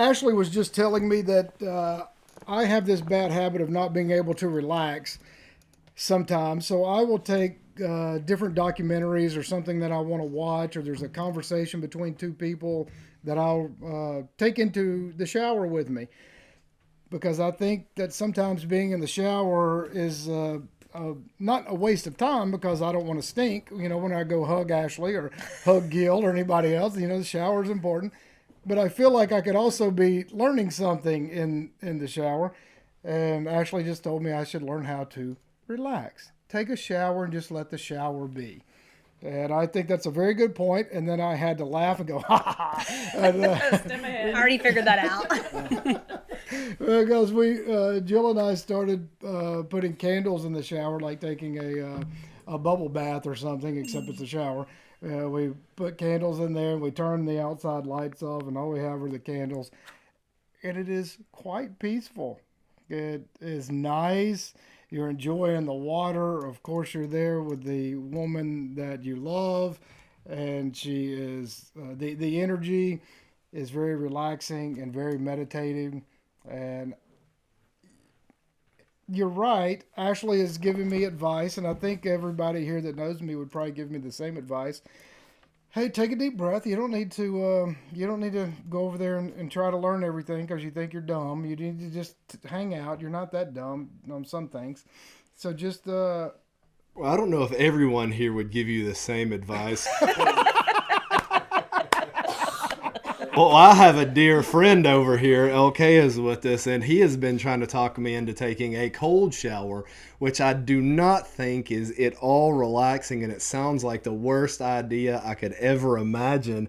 Ashley was just telling me that I have this bad habit of not being able to relax sometimes. So I will take different documentaries or something that I want to watch, or there's a conversation between two people that I'll take into the shower with me. Because I think that sometimes being in the shower is not a waste of time because I don't want to stink. When I go hug Ashley or hug Gil or anybody else, the shower is important. But I feel like I could also be learning something in the shower. And Ashley just told me I should learn how to relax. Take a shower and just let the shower be. And I think that's a very good point. And then I had to laugh and go, ha ha ha. And, I already figured that out. because Jill and I started putting candles in the shower, like taking a bubble bath or something, except it's a shower. We put candles in there and we turn the outside lights off, and all we have are the candles. And it is quite peaceful. It is nice. You're enjoying the water. Of course, you're there with the woman that you love, and she is the energy is very relaxing and very meditative. And you're right. Ashley is giving me advice, and I think everybody here that knows me would probably give me the same advice. Hey, take a deep breath. You don't need to go over there and try to learn everything because you think you're dumb. You need to just hang out. You're not that dumb on some things. So just Well, I don't know if everyone here would give you the same advice. Well, I have a dear friend over here, LK is with us, and he has been trying to talk me into taking a cold shower, which I do not think is at all relaxing, and it sounds like the worst idea I could ever imagine.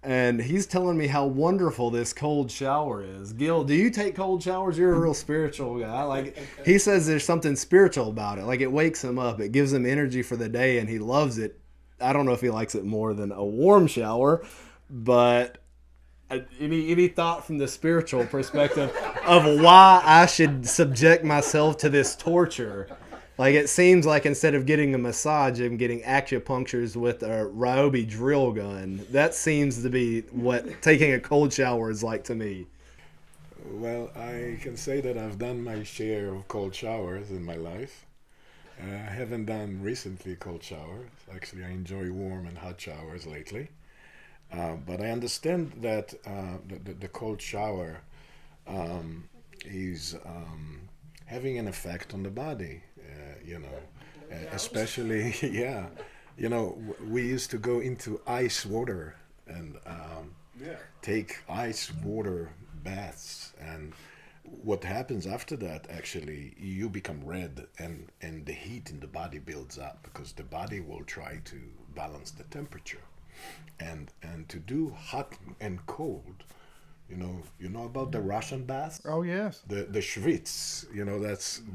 And he's telling me how wonderful this cold shower is. Gil, do you take cold showers? You're a real spiritual guy. Like, he says there's something spiritual about it. Like, it wakes him up. It gives him energy for the day, and he loves it. I don't know if he likes it more than a warm shower, but any thought from the spiritual perspective of why I should subject myself to this torture? Like, it seems like instead of getting a massage, I'm getting acupunctures with a Ryobi drill gun. That seems to be what taking a cold shower is like to me. Well, I can say that I've done my share of cold showers in my life. I haven't done recently cold showers. Actually, I enjoy warm and hot showers lately. But I understand that the cold shower is having an effect on the body, especially, yeah. We used to go into ice water and take ice water baths. And what happens after that, actually, you become red and the heat in the body builds up because the body will try to balance the temperature. And to do hot and cold, you know about the Russian baths? oh yes, The schwitz,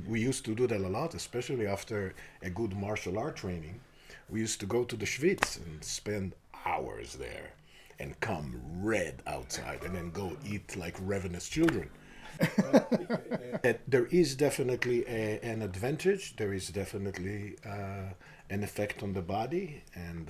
we used to do that a lot, especially after a good martial art training. We used to go to the schwitz and spend hours there and come red outside and then go eat like ravenous children. There is definitely an advantage. There is definitely an effect on the body, and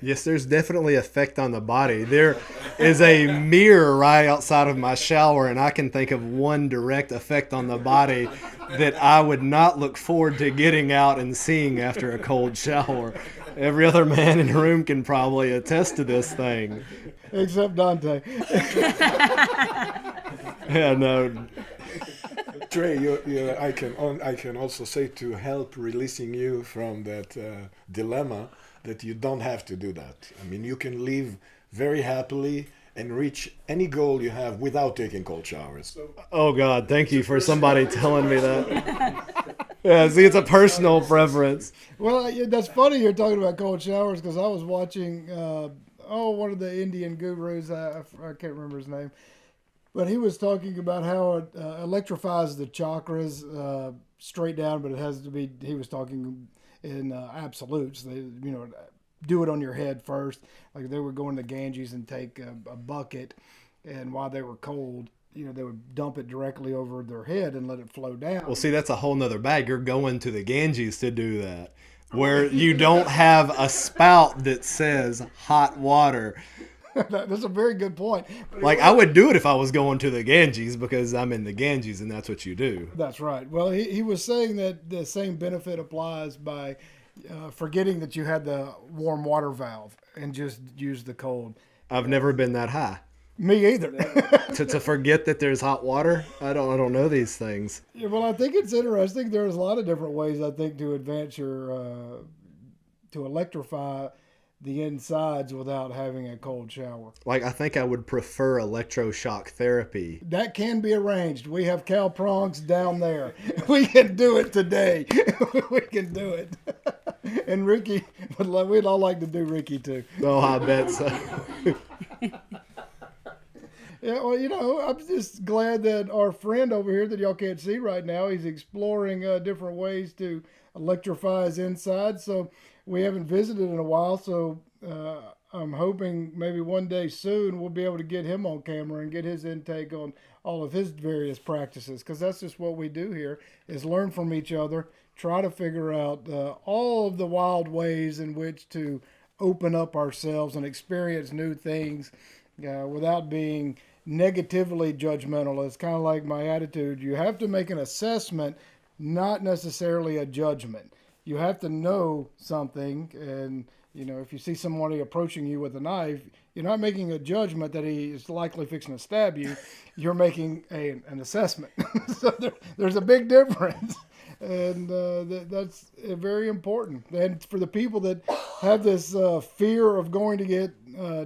Yes, there's definitely effect on the body. There is a mirror right outside of my shower, and I can think of one direct effect on the body that I would not look forward to getting out and seeing after a cold shower. Every other man in the room can probably attest to this thing. except Dante. Yeah, no. Trey, I can also say to help releasing you from that dilemma that you don't have to do that. I mean, you can live very happily and reach any goal you have without taking cold showers. Oh, God, thank you for somebody telling me that. Yeah, see, it's a personal preference. Well, that's funny you're talking about cold showers because I was watching, one of the Indian gurus, I can't remember his name, but he was talking about how it electrifies the chakras straight down, but it has to be, he was talking in absolutes. They, do it on your head first. Like they would go into Ganges and take a bucket, and while they were cold, they would dump it directly over their head and let it flow down. Well, see, that's a whole nother bag. You're going to the Ganges to do that, where you don't have a spout that says hot water. That's a very good point. Like, I would do it if I was going to the Ganges because I'm in the Ganges and that's what you do. That's right. Well, he was saying that the same benefit applies by forgetting that you had the warm water valve and just use the cold. I've never been that high. Me either. To forget that there's hot water? I don't know these things. Yeah, well, I think it's interesting. There's a lot of different ways, I think, to advance your, to electrify the insides without having a cold shower. Like, I think I would prefer electroshock therapy. That can be arranged. We have Cal Prongs down there. We can do it today. We can do it. And Ricky, we'd all like to do Ricky too. Oh, I bet so. Yeah, well, I'm just glad that our friend over here that y'all can't see right now, he's exploring different ways to electrify his inside. So we haven't visited in a while, so I'm hoping maybe one day soon we'll be able to get him on camera and get his intake on all of his various practices, because that's just what we do here, is learn from each other, try to figure out all of the wild ways in which to open up ourselves and experience new things without being negatively judgmental. It's kind of like my attitude. You have to make an assessment, not necessarily a judgment. You have to know something, and if you see somebody approaching you with a knife, you're not making a judgment that he is likely fixing to stab you. You're making an assessment. So there's a big difference. And that's very important. And for the people that have this fear of going to get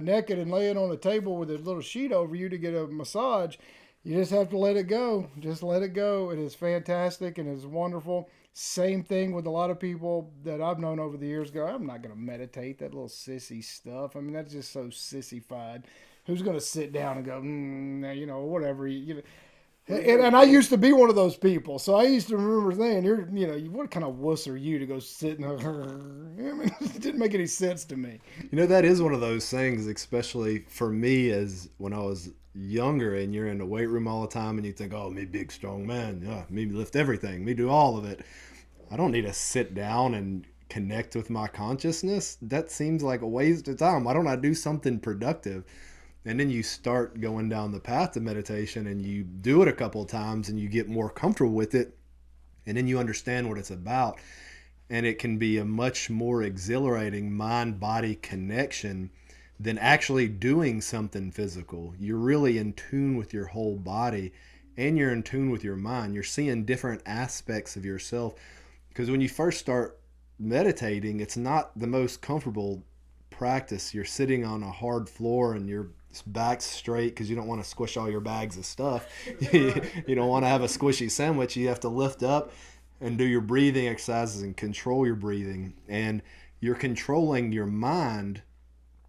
naked and laying on a table with a little sheet over you to get a massage, you just have to let it go. Just let it go. It is fantastic and it's wonderful. Same thing with a lot of people that I've known over the years go, I'm not going to meditate, that little sissy stuff. I mean, that's just so sissified. Who's going to sit down and go, whatever, And I used to be one of those people, so I used to remember saying, what kind of wuss are you to go sit in it didn't make any sense to me. That is one of those things, especially for me, as when I was younger and you're in the weight room all the time and you think, oh, me big, strong man, yeah, me lift everything, me do all of it. I don't need to sit down and connect with my consciousness. That seems like a waste of time. Why don't I do something productive? And then you start going down the path of meditation and you do it a couple of times and you get more comfortable with it. And then you understand what it's about. And it can be a much more exhilarating mind-body connection than actually doing something physical. You're really in tune with your whole body and you're in tune with your mind. You're seeing different aspects of yourself. Because when you first start meditating, it's not the most comfortable practice. You're sitting on a hard floor and your back's straight because you don't want to squish all your bags of stuff. You don't want to have a squishy sandwich. You have to lift up and do your breathing exercises and control your breathing. And you're controlling your mind,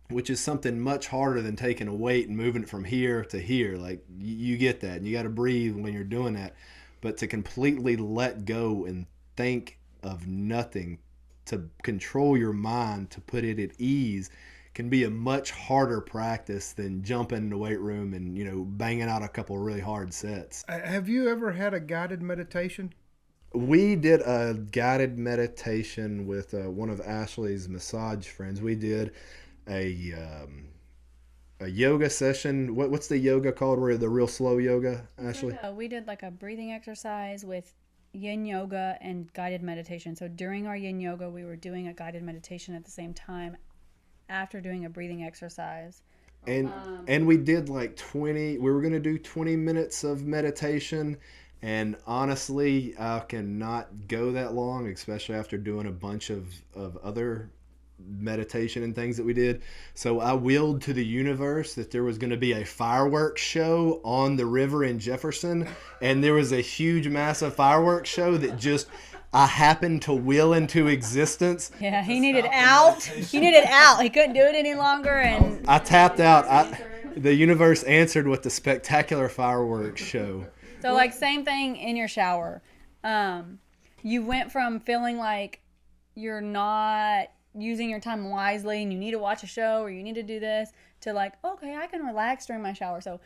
which is something much harder than taking a weight and moving it from here to here. Like, you get that. And you got to breathe when you're doing that. But to completely let go and think of nothing, to control your mind, to put it at ease, can be a much harder practice than jumping in the weight room and, banging out a couple of really hard sets. Have you ever had a guided meditation? We did a guided meditation with one of Ashley's massage friends. We did a yoga session. What's the yoga called? Where the real slow yoga, Ashley? We did like a breathing exercise with yin yoga and guided meditation. So during our yin yoga, we were doing a guided meditation at the same time after doing a breathing exercise. And we did like 20, we were going to do 20 minutes of meditation. And honestly, I cannot go that long, especially after doing a bunch of other meditation and things that we did. So I willed to the universe that there was going to be a fireworks show on the river in Jefferson. And there was a huge, massive fireworks show that just, I happened to will into existence. Yeah, he needed out. He needed out. He couldn't do it any longer. And I tapped out. The universe answered with the spectacular fireworks show. So like same thing in your shower. You went from feeling like you're not using your time wisely and you need to watch a show or you need to do this to like, okay, I can relax during my shower. So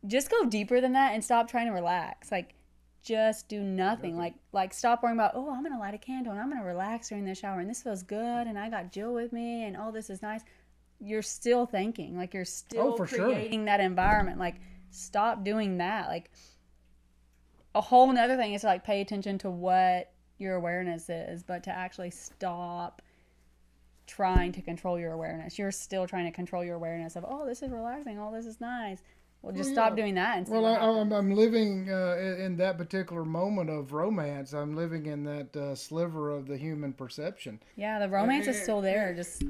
just go deeper than that and stop trying to relax. Like, just do nothing. Like stop worrying about, I'm going to light a candle and I'm going to relax during the shower and this feels good and I got Jill with me and all this is nice. you're still thinking, like you're still for sure. creating that environment. Like, stop doing that. Like, a whole nother thing is to like pay attention to what your awareness is, but to actually stop trying to control your awareness. You're still trying to control your awareness of, oh, this is relaxing, oh, this is nice. Well, just stop doing that and see Well, what happens. I'm living in that particular moment of romance. I'm living in that sliver of the human perception. Yeah, the romance is still there. Just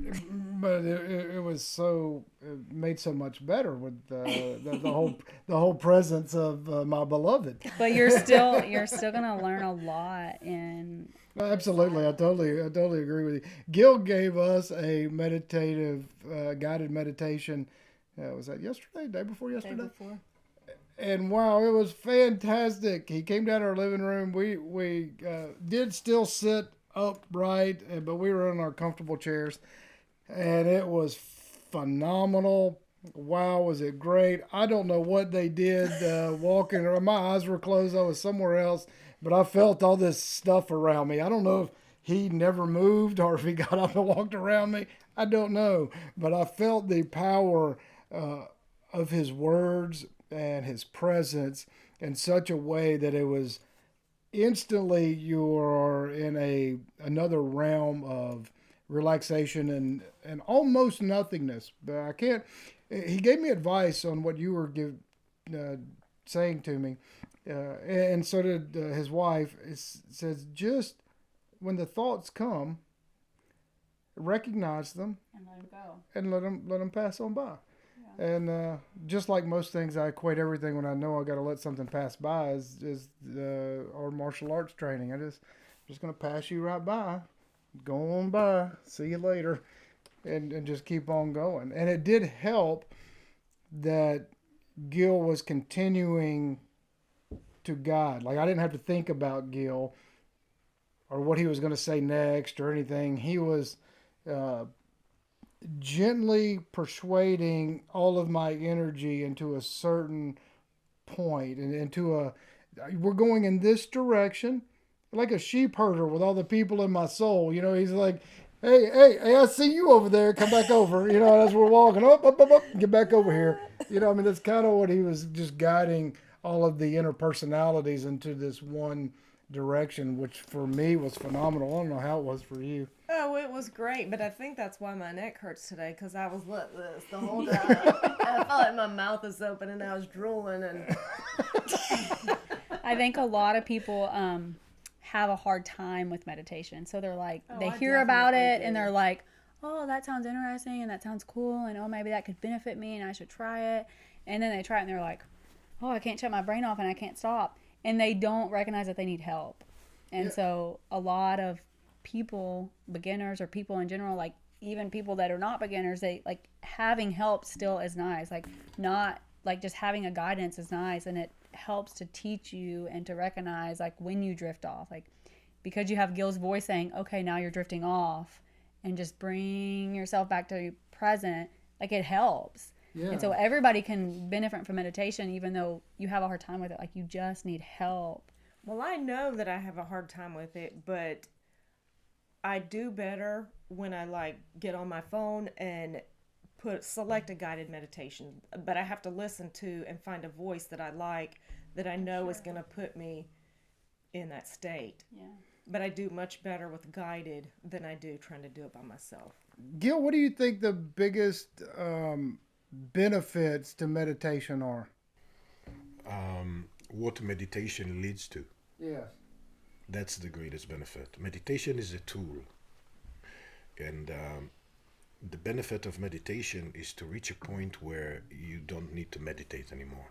But it was so it made so much better with the whole presence of my beloved. but you're still gonna learn a lot. And Absolutely, I totally agree with you. Gil gave us a meditative guided meditation. Was that yesterday? Day before yesterday? And wow, it was fantastic. He came down to our living room. We did still sit upright, but we were in our comfortable chairs, and it was phenomenal. Wow, was it great? I don't know what they did walking. My eyes were closed. I was somewhere else, but I felt all this stuff around me. I don't know if he never moved or if he got up and walked around me. I don't know, but I felt the power of his words and his presence in such a way that it was instantly you are in another realm of relaxation and almost nothingness. But I can't. He gave me advice on what you were saying to me, and so did his wife. It says just when the thoughts come, recognize them let him go. and let them pass on by. And just like most things, I equate everything when I know I got to let something pass by is our martial arts training. Just going to pass you right by, go on by, see you later, and just keep on going. And it did help that Gil was continuing to guide. Like I didn't have to think about Gil or what he was going to say next or anything. He was gently persuading all of my energy into a certain point and we're going in this direction, like a sheep herder with all the people in my soul. He's like, hey, I see you over there. Come back over. As we're walking, up, get back over here. That's kind of what he was just guiding all of the inner personalities into this one direction, which for me was phenomenal. I don't know how it was for you. Oh, it was great, but I think that's why my neck hurts today, because I was like this the whole time. I felt like my mouth is open and I was drooling. And I think a lot of people have a hard time with meditation. So they're like, they hear about it and they're like, oh, that sounds interesting and that sounds cool and oh, maybe that could benefit me and I should try it. And then they try it and they're like, oh, I can't shut my brain off and I can't stop. And they don't recognize that they need help. And so a lot of people, beginners or people in general, like even people that are not beginners, they like having help still is nice. Like not like just having a guidance is nice, and it helps to teach you and to recognize like when you drift off, like because you have Gil's voice saying, okay, now you're drifting off, and just bring yourself back to present. Like it helps. Yeah. And so everybody can benefit from meditation, even though you have a hard time with it. Like you just need help. Well, I know that I have a hard time with it, but I do better when I like get on my phone and select a guided meditation. But I have to listen to and find a voice that I like, that I know is going to put me in that state. Yeah. But I do much better with guided than I do trying to do it by myself. Gil, what do you think the biggest benefits to meditation are? What meditation leads to. Yes. That's the greatest benefit. Meditation is a tool. And the benefit of meditation is to reach a point where you don't need to meditate anymore.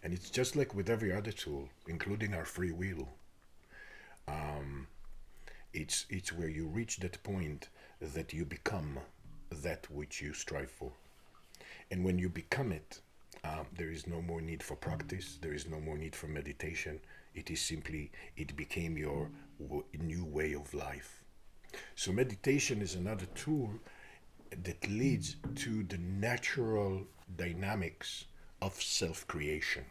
And it's just like with every other tool, including our free will. It's where you reach that point that you become that which you strive for. And when you become it, there is no more need for practice. There is no more need for meditation. It is simply, it became your new way of life. So meditation is another tool that leads to the natural dynamics of self-creation,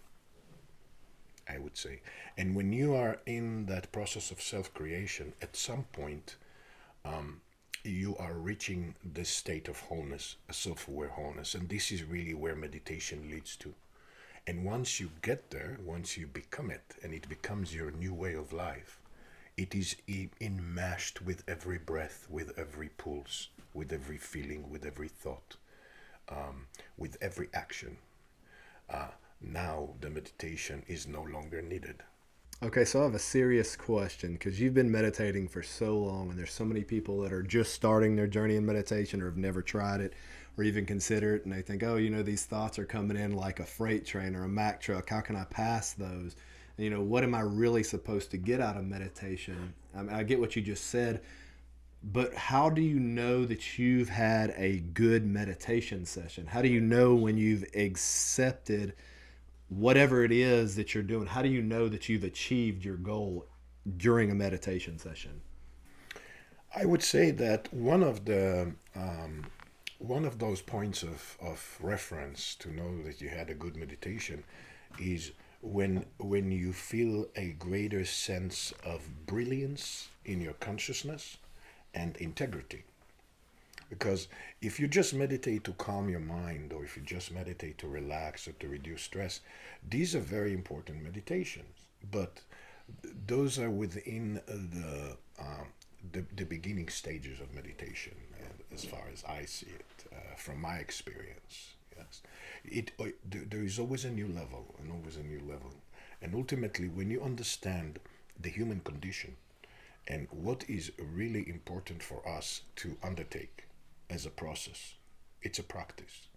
I would say. And when you are in that process of self-creation, at some point, you are reaching this state of wholeness, a self-aware wholeness, and this is really where meditation leads to. And once you get there, once you become it, and it becomes your new way of life, it is enmeshed with every breath, with every pulse, with every feeling, with every thought, with every action. Now the meditation is no longer needed. Okay, so I have a serious question because you've been meditating for so long, and there's so many people that are just starting their journey in meditation or have never tried it or even consider it, and they think, oh, these thoughts are coming in like a freight train or a Mack truck. How can I pass those? And, what am I really supposed to get out of meditation? I mean, I get what you just said, but how do you know that you've had a good meditation session? How do you know when you've accepted whatever it is that you're doing? How do you know that you've achieved your goal during a meditation session? I would say that one of those points of reference to know that you had a good meditation is when you feel a greater sense of brilliance in your consciousness and integrity. Because if you just meditate to calm your mind, or if you just meditate to relax or to reduce stress, these are very important meditations. But those are within the beginning stages of meditation, as far as I see it, from my experience. Yes, there is always a new level, and always a new level. And ultimately, when you understand the human condition and what is really important for us to undertake as a process, it's a practice.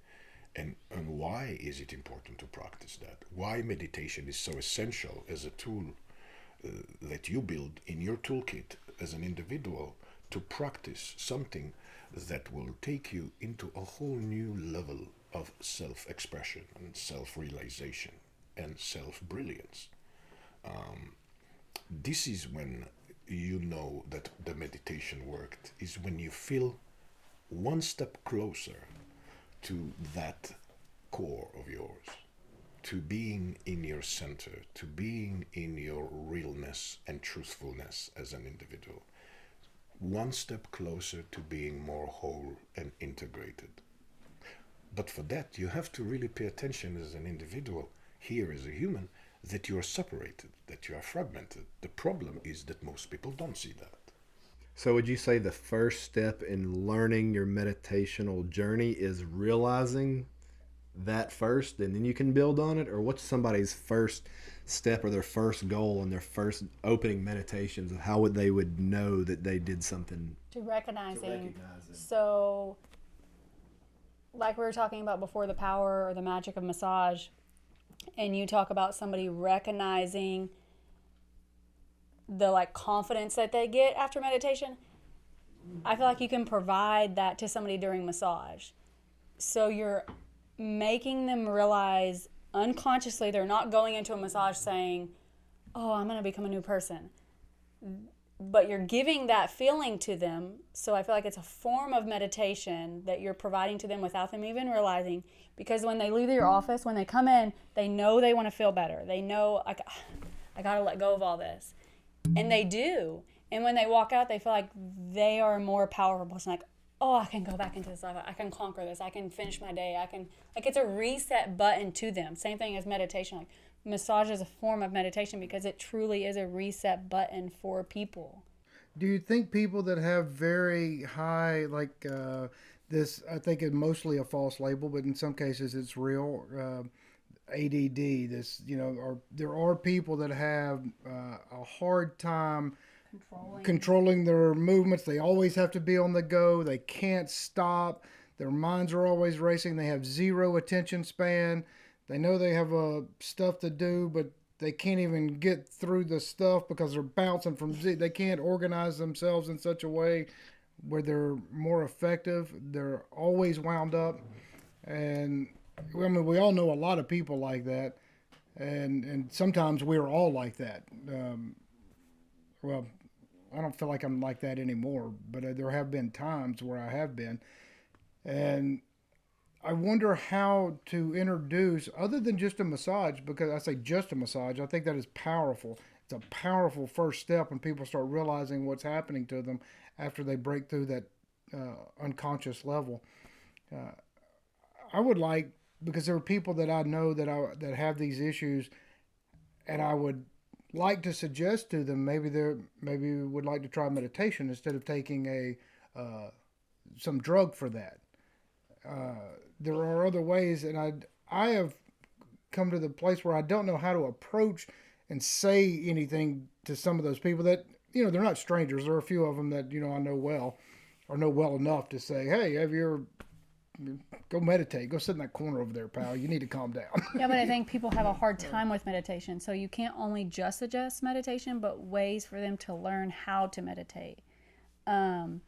And why is it important to practice that? Why meditation is so essential as a tool that you build in your toolkit as an individual to practice something that will take you into a whole new level of self-expression and self-realization and self-brilliance. This is when you know that the meditation worked, is when you feel one step closer to that core of yours, to being in your center, to being in your realness and truthfulness as an individual. One step closer to being more whole and integrated. But for that, you have to really pay attention as an individual, here as a human, that you are separated, that you are fragmented. The problem is that most people don't see that. So would you say the first step in learning your meditational journey is realizing that first, and then you can build on it? Or what's somebody's first step or their first goal in their first opening meditations of how they would know that they did something? To recognizing. So, like we were talking about before, the power or the magic of massage, and you talk about somebody recognizing the confidence that they get after meditation. I feel like you can provide that to somebody during massage. So you're making them realize unconsciously they're not going into a massage saying, oh, I'm going to become a new person. But you're giving that feeling to them. So I feel like it's a form of meditation that you're providing to them without them even realizing. Because when they leave your office, when they come in, they know they want to feel better. They know, I got to let go of all this. And they do. And when they walk out, they feel like they are a more powerful person. Like, oh, I can go back into this life. I can conquer this. I can finish my day. It's a reset button to them. Same thing as meditation. Like, massage is a form of meditation because it truly is a reset button for people. Do you think people that have very high, this, I think is mostly a false label, but in some cases it's real, ADD, there are people that have a hard time controlling their movements. They always have to be on the go. They can't stop. Their minds are always racing. They have zero attention span. They know they have stuff to do, but they can't even get through the stuff because they're bouncing from they can't organize themselves in such a way where they're more effective. They're always wound up. And I mean, we all know a lot of people like that. And sometimes we're all like that. Well, I don't feel like I'm like that anymore, but there have been times where I have been. And I wonder how to introduce, other than just a massage, because I say just a massage, I think that is powerful. It's a powerful first step when people start realizing what's happening to them after they break through that unconscious level. I would like, because there are people that I know that have these issues, and I would like to suggest to them maybe would like to try meditation instead of taking some drug for that. There are other ways, and I have come to the place where I don't know how to approach and say anything to some of those people that, they're not strangers. There are a few of them that, I know well, or know well enough to say, hey, have you ever, go meditate, go sit in that corner over there, pal, you need to calm down. Yeah, but I think people have a hard time with meditation. So you can't only just suggest meditation, but ways for them to learn how to meditate. So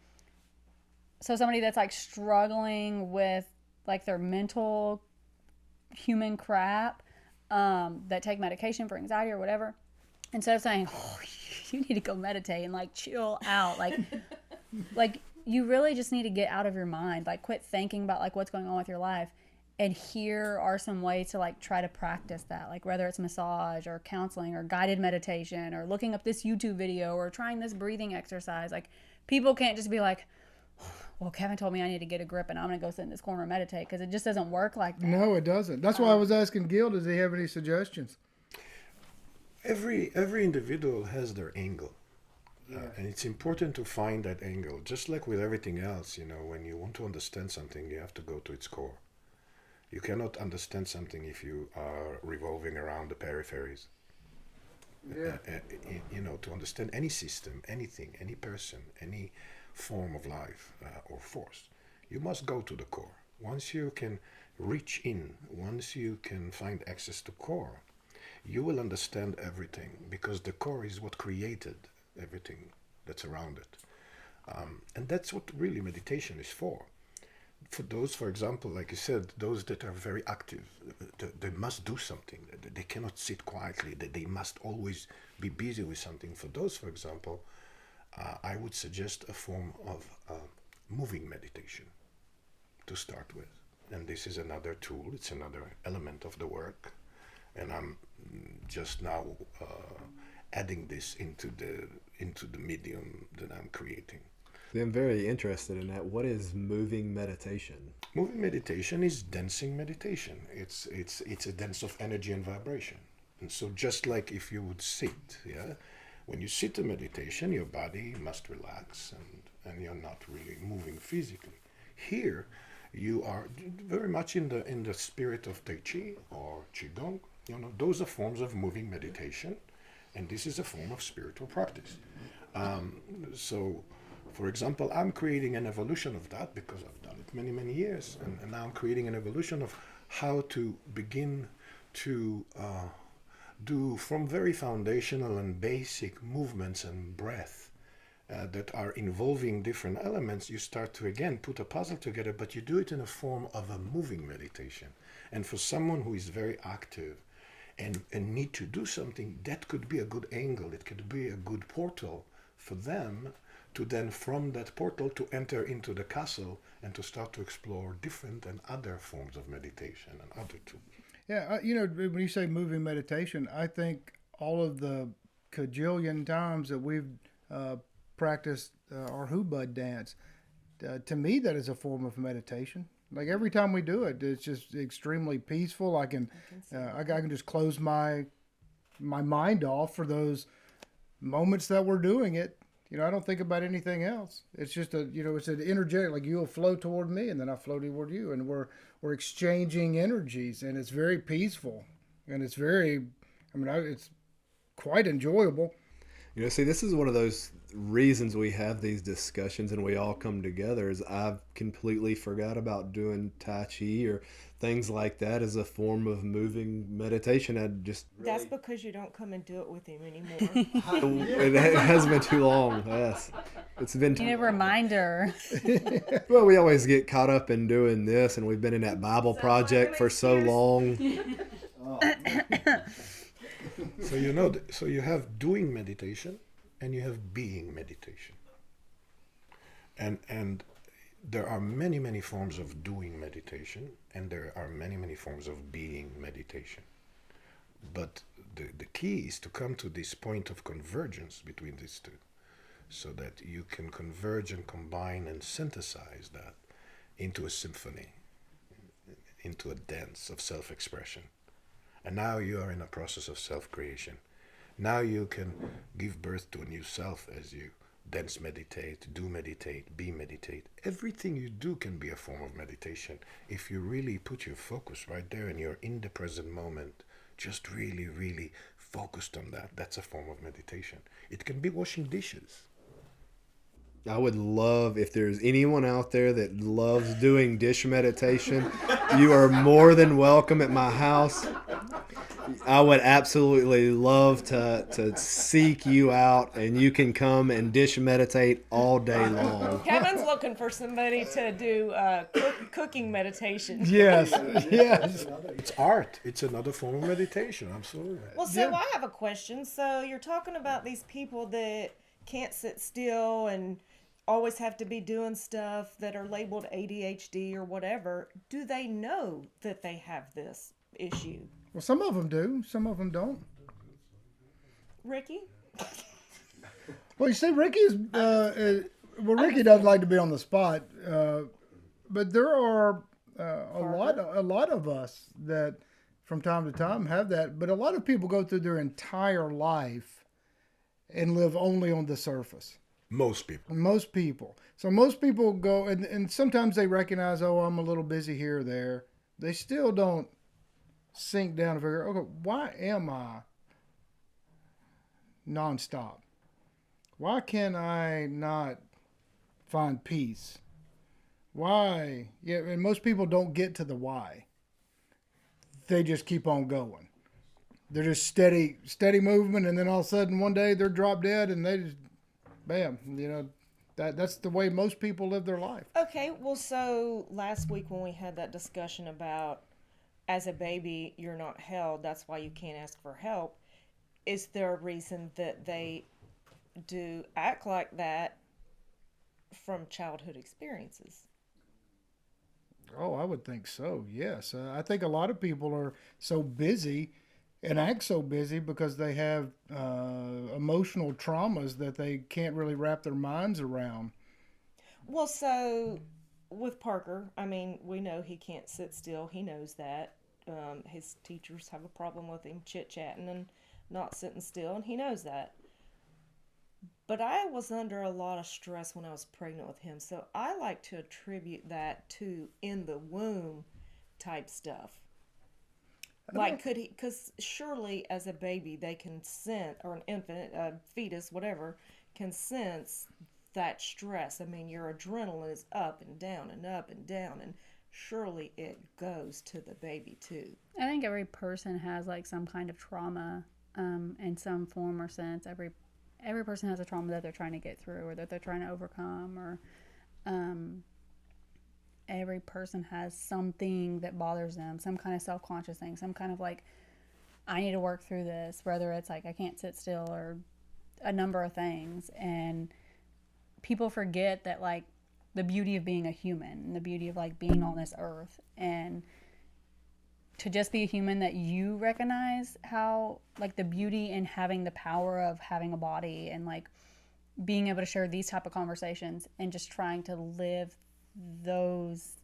somebody that's like struggling with like their mental human crap, that take medication for anxiety or whatever, instead of saying, oh, you need to go meditate and like chill out, like you really just need to get out of your mind, like quit thinking about like what's going on with your life. And here are some ways to like try to practice that, like whether it's massage or counseling or guided meditation or looking up this YouTube video or trying this breathing exercise. Like people can't just be like, well, Kevin told me I need to get a grip and I'm going to go sit in this corner and meditate, because it just doesn't work like that. No, it doesn't. That's why I was asking Gil, does he have any suggestions? Every individual has their angle. And it's important to find that angle. Just like with everything else, when you want to understand something, you have to go to its core. You cannot understand something if you are revolving around the peripheries. Yeah. To understand any system, anything, any person, any form of life or force, you must go to the core. Once you can reach in, once you can find access to core, you will understand everything, because the core is what created everything that's around it. And that's what really meditation is for. For those, for example, like you said, those that are very active, they must do something. They cannot sit quietly. They must always be busy with something. For those, for example, I would suggest a form of moving meditation to start with. And this is another tool. It's another element of the work. And I'm just now adding this into the medium that I'm creating. I'm very interested in that. What is moving meditation? Moving meditation is dancing meditation. It's a dance of energy and vibration. And so just like if you would sit, when you sit in meditation, your body must relax and you're not really moving physically. Here, you are very much in the spirit of Tai Chi or Qigong. Those are forms of moving meditation, and this is a form of spiritual practice. So, for example, I'm creating an evolution of that because I've done it many, many years. And now I'm creating an evolution of how to begin to do from very foundational and basic movements and breath that are involving different elements. You start to, again, put a puzzle together, but you do it in a form of a moving meditation. And for someone who is very active and need to do something, that could be a good angle. It could be a good portal for them to then, from that portal, to enter into the castle and to start to explore different and other forms of meditation and other tools. Yeah, when you say moving meditation, I think all of the cajillion times that we've practiced our Hubud dance, to me that is a form of meditation. Like every time we do it, it's just extremely peaceful. I can just close my mind off for those moments that we're doing it. I don't think about anything else. It's just it's an energetic, like you'll flow toward me and then I flow toward you, and we're exchanging energies, and it's very peaceful, and it's it's quite enjoyable. See, this is one of those reasons we have these discussions and we all come together, is I've completely forgot about doing Tai Chi or things like that as a form of moving meditation. That's because you don't come and do it with him anymore. It has been too long. Yes, it's been too You need a reminder. Well, we always get caught up in doing this, and we've been in that Bible project for so long. So you have doing meditation and you have being meditation. And there are many, many forms of doing meditation, and there are many, many forms of being meditation. But the key is to come to this point of convergence between these two. so that you can converge and combine and synthesize that into a symphony, into a dance of self-expression. And now you are in a process of self-creation. Now you can give birth to a new self as you dance, meditate, do meditate, be meditate. Everything you do can be a form of meditation if you really put your focus right there and you're in the present moment, just really, really focused on that. That's a form of meditation. It can be washing dishes. I would love, if there's anyone out there that loves doing dish meditation, you are more than welcome at my house. I would absolutely love to seek you out, and you can come and dish meditate all day long. Kevin's looking for somebody to do cooking meditation. Yes, yes. It's art. It's another form of meditation. Absolutely. Well, so I have a question. So you're talking about these people that can't sit still and always have to be doing stuff that are labeled ADHD or whatever. Do they know that they have this issue? Well, some of them do. Some of them don't. Ricky? Well, you see, Ricky is Ricky doesn't like to be on the spot, but there are a lot of us that from time to time have that. But a lot of people go through their entire life and live only on the surface. Most people. So most people go, and sometimes they recognize, oh, I'm a little busy here or there. They still don't sink down and figure, okay, why am I nonstop? Why can I not find peace? Why? Yeah, and most people don't get to the why. They just keep on going. They're just steady movement, and then all of a sudden one day they're drop dead, and they just, bam, that's the way most people live their life. Okay, well, so last week when we had that discussion about as a baby you're not held, that's why you can't ask for help, is there a reason that they do act like that from childhood experiences? Oh, I would think so, yes. I think a lot of people are so busy and act so busy because they have emotional traumas that they can't really wrap their minds around. Well, so with Parker, I mean, we know he can't sit still. He knows that. His teachers have a problem with him chit-chatting and not sitting still, and he knows that. But I was under a lot of stress when I was pregnant with him, so I like to attribute that to in the womb type stuff. Like, could he, because surely as a baby they can sense, or an infant, a fetus, whatever, can sense that stress. I mean, your adrenaline is up and down and up and down, and surely it goes to the baby too. I think every person has like some kind of trauma in some form or sense. Every person has a trauma that they're trying to get through or that they're trying to overcome, or every person has something that bothers them, some kind of self-conscious thing, some kind of like, I need to work through this, whether it's like I can't sit still or a number of things. And people forget that like the beauty of being a human and the beauty of like being on this earth, and to just be a human, that you recognize how like the beauty in having the power of having a body and like being able to share these type of conversations and just trying to live those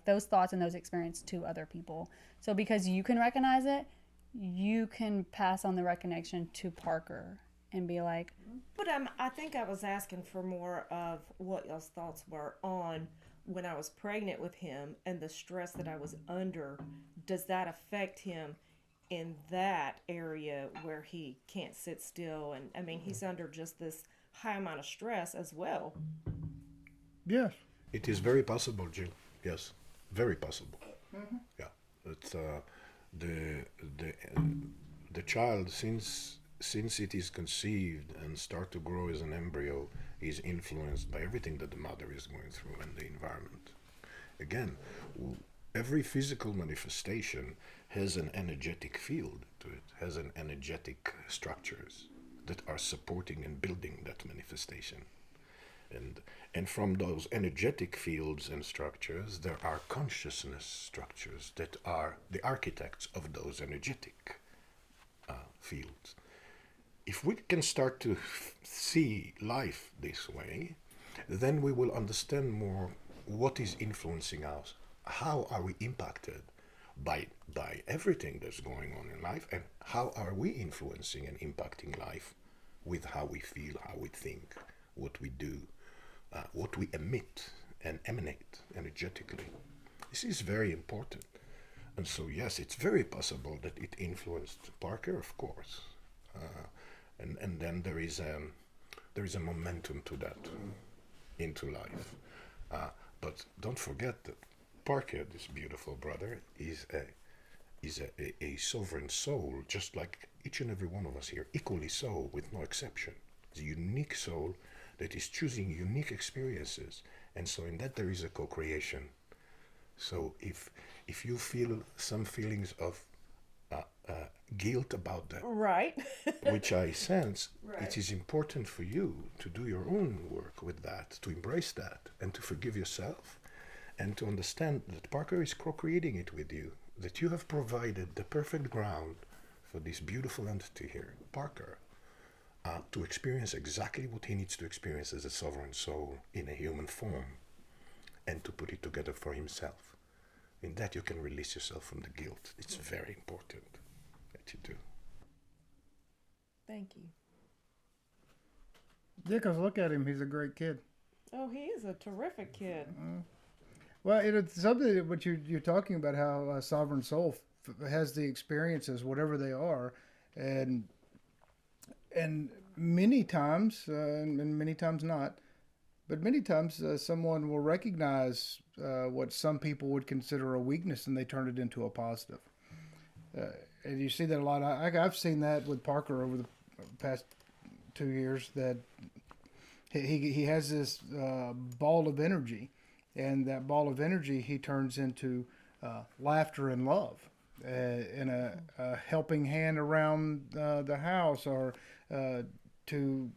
those thoughts and those experiences to other people. So because you can recognize it, you can pass on the recognition to Parker and be like, But I think I was asking for more of what y'all's thoughts were on when I was pregnant with him and the stress that I was under. Does that affect him in that area where he can't sit still? And I mean, he's under just this high amount of stress as well. Yes. It is very possible, Jill. Yes, very possible. Mm-hmm. Yeah, it's the child, since it is conceived and start to grow as an embryo, is influenced by everything that the mother is going through and the environment. Again, every physical manifestation has an energetic field to it, has an energetic structures that are supporting and building that manifestation. And from those energetic fields and structures, there are consciousness structures that are the architects of those energetic fields. if we can start to see life this way, then we will understand more what is influencing us. How are we impacted by everything that's going on in life, and how are we influencing and impacting life with how we feel, how we think, what we do, what we emit and emanate energetically. This is very important. And so, yes, it's very possible that it influenced Parker, of course. And then there is a momentum to that into life. But don't forget that Parker, this beautiful brother, is a sovereign soul, just like each and every one of us here, equally so, with no exception. It's a unique soul that is choosing unique experiences. And so in that there is a co-creation. So if you feel some feelings of guilt about that, Right. which I sense, Right. it is important for you to do your own work with that, to embrace that, and to forgive yourself, and to understand that Parker is co-creating it with you, that you have provided the perfect ground for this beautiful entity here, Parker, to experience exactly what he needs to experience as a sovereign soul in a human form, and to put it together for himself. In that you can release yourself from the guilt. It's very important that you do. Thank you. Yeah, 'cause look at him. He's a great kid. Oh, he is a terrific kid. Well, it's something that what you're talking about, how a sovereign soul has the experiences, whatever they are, and many times, and many times not, but many times someone will recognize what some people would consider a weakness, and they turn it into a positive. And you see that a lot. I've seen that with Parker over the past 2 years, that he has this ball of energy, and that ball of energy he turns into laughter and love, and a helping hand around the house, or to,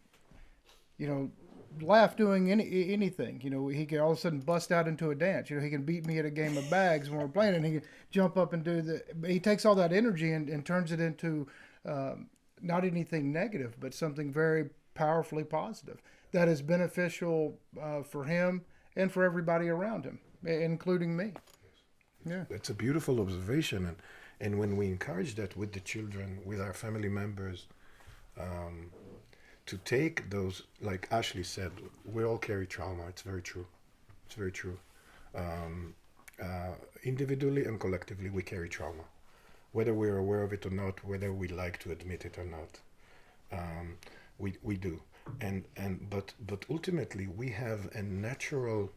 laugh doing anything. He can all of a sudden bust out into a dance. He can beat me at a game of bags when we're playing, and he can jump up and do but he takes all that energy and turns it into not anything negative, but something very powerfully positive that is beneficial for him and for everybody around him, including me. Yeah. It's a beautiful observation, and when we encourage that with the children, with our family members, to take those, like Ashley said, we all carry trauma. It's very true. It's very true. Individually and collectively, we carry trauma, whether we're aware of it or not, whether we like to admit it or not. We do, but ultimately, we have a natural,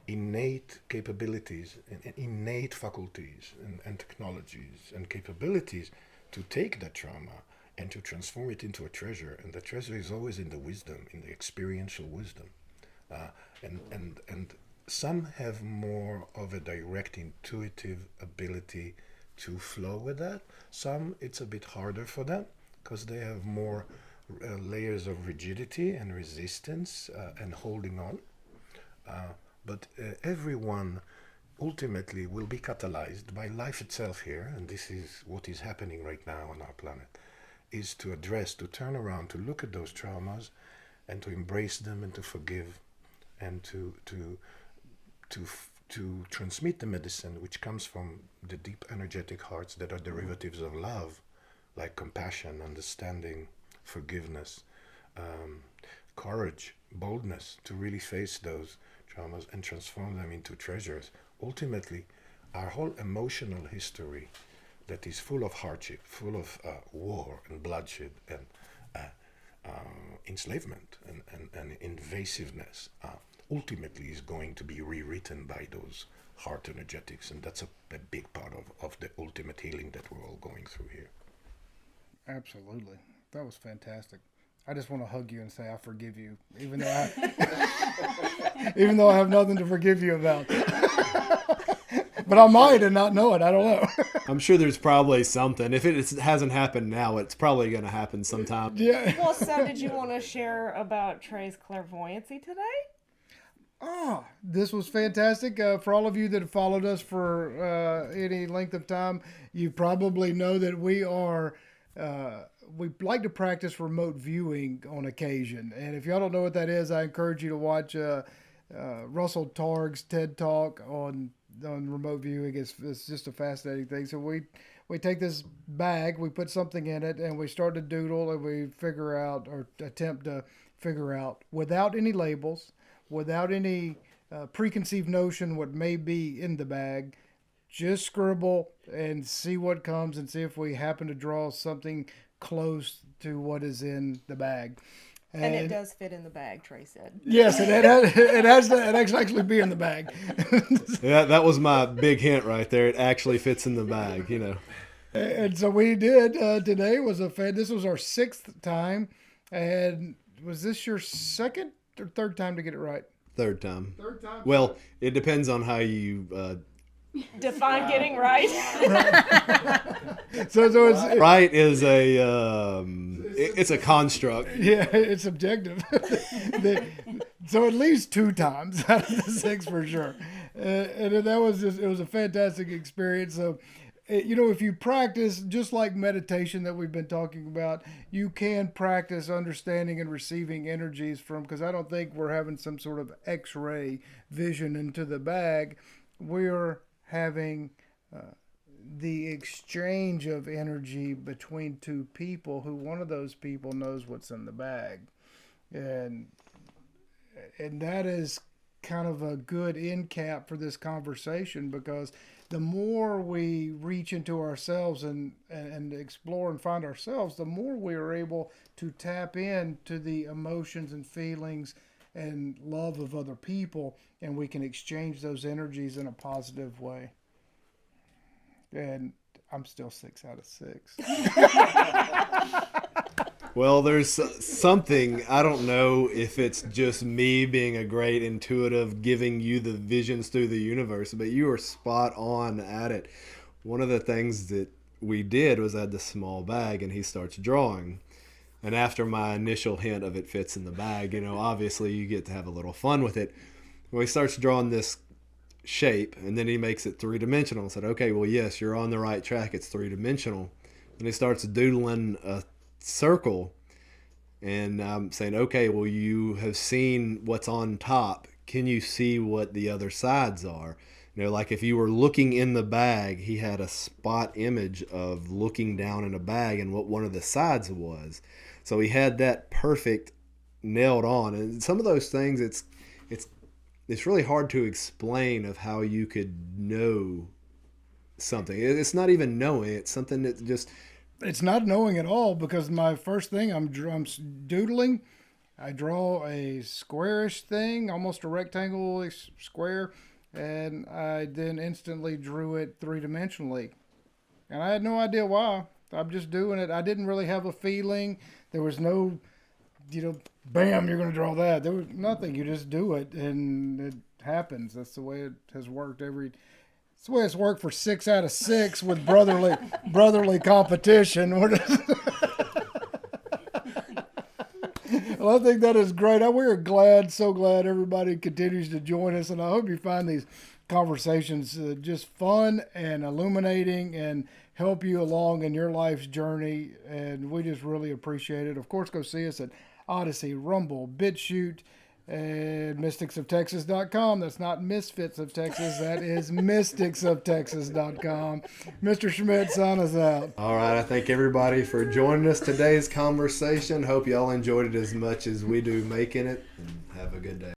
innate capabilities and innate faculties and technologies and capabilities to take that trauma and to transform it into a treasure. And the treasure is always in the wisdom, in the experiential wisdom. And some have more of a direct intuitive ability to flow with that. Some, it's a bit harder for them because they have more layers of rigidity and resistance and holding on. But everyone ultimately will be catalyzed by life itself here, and this is what is happening right now on our planet, is to address, to turn around, to look at those traumas and to embrace them and to forgive and to transmit the medicine which comes from the deep energetic hearts that are derivatives of love, like compassion, understanding, forgiveness, courage, boldness, to really face those traumas and transform them into treasures. Ultimately, our whole emotional history that is full of hardship, full of war and bloodshed and enslavement and invasiveness, ultimately is going to be rewritten by those heart energetics, and that's a big part of the ultimate healing that we're all going through here. Absolutely. That was fantastic. I just want to hug you and say I forgive you, even though I have nothing to forgive you about. But I might and not know it. I don't know. I'm sure there's probably something. If it hasn't happened now, it's probably going to happen sometime. Yeah. Well, so did you want to share about Trey's clairvoyancy today? Oh, this was fantastic. For all of you that have followed us for any length of time, you probably know that we are we like to practice remote viewing on occasion. And if y'all don't know what that is, I encourage you to watch Russell Targ's TED Talk on remote viewing. It's just a fascinating thing. So we take this bag, we put something in it, and we start to doodle, and we figure out or attempt to figure out without any labels, without any preconceived notion what may be in the bag. Just scribble and see what comes, and see if we happen to draw something close to what is in the bag. And it does fit in the bag, Trey said. Yes, it has to actually be in the bag. Yeah, that was my big hint right there. It actually fits in the bag, you know. And so we did. Today was this was our 6th time. And was this your 2nd or 3rd time to get it right? Third time. Third time. Well, it depends on how you Define getting right. So it's right is it's a construct. yeah, it's subjective. So at least 2 times out of the 6 for sure. And that was it was a fantastic experience. So, if you practice, just like meditation that we've been talking about, you can practice understanding and receiving energies from, because I don't think we're having some sort of X-ray vision into the bag. We're having the exchange of energy between 2 people who one of those people knows what's in the bag. And that is kind of a good end cap for this conversation, because the more we reach into ourselves and explore and find ourselves, the more we are able to tap into the emotions and feelings and love of other people, and we can exchange those energies in a positive way. And I'm still 6 out of 6. Well, there's something, I don't know if it's just me being a great intuitive, giving you the visions through the universe, but you are spot on at it. One of the things that we did was I had this small bag, and he starts drawing. And after my initial hint of it fits in the bag, obviously you get to have a little fun with it. Well, he starts drawing this shape, and then he makes it 3-dimensional. I said, okay, well, yes, you're on the right track. It's 3-dimensional. And he starts doodling a circle, and I'm saying, okay, well, you have seen what's on top. Can you see what the other sides are? Like if you were looking in the bag, he had a spot image of looking down in a bag and what one of the sides was. So he had that perfect nailed on. And some of those things, it's really hard to explain of how you could know something. It's not even knowing. It's something that just... It's not knowing at all, because my first thing I'm doodling. I draw a squarish thing, almost a rectangle square, and I then instantly drew it 3-dimensionally. And I had no idea why. I'm just doing it. I didn't really have a feeling. There was no, bam, you're going to draw that. There was nothing. You just do it, and it happens. That's the way it has worked It's the way it's worked for 6 out of 6 with brotherly competition. Well, I think that is great. We're so glad everybody continues to join us, and I hope you find these conversations just fun and illuminating and help you along in your life's journey, and we just really appreciate it. Of course, go see us at Odyssey, Rumble, BitChute, and mysticsoftexas.com. That's not Misfits of Texas. That is mysticsOfTexas.com. Mr. Schmidt, sign us out. All right. I thank everybody for joining us today's conversation. Hope y'all enjoyed it as much as we do making it. And have a good day.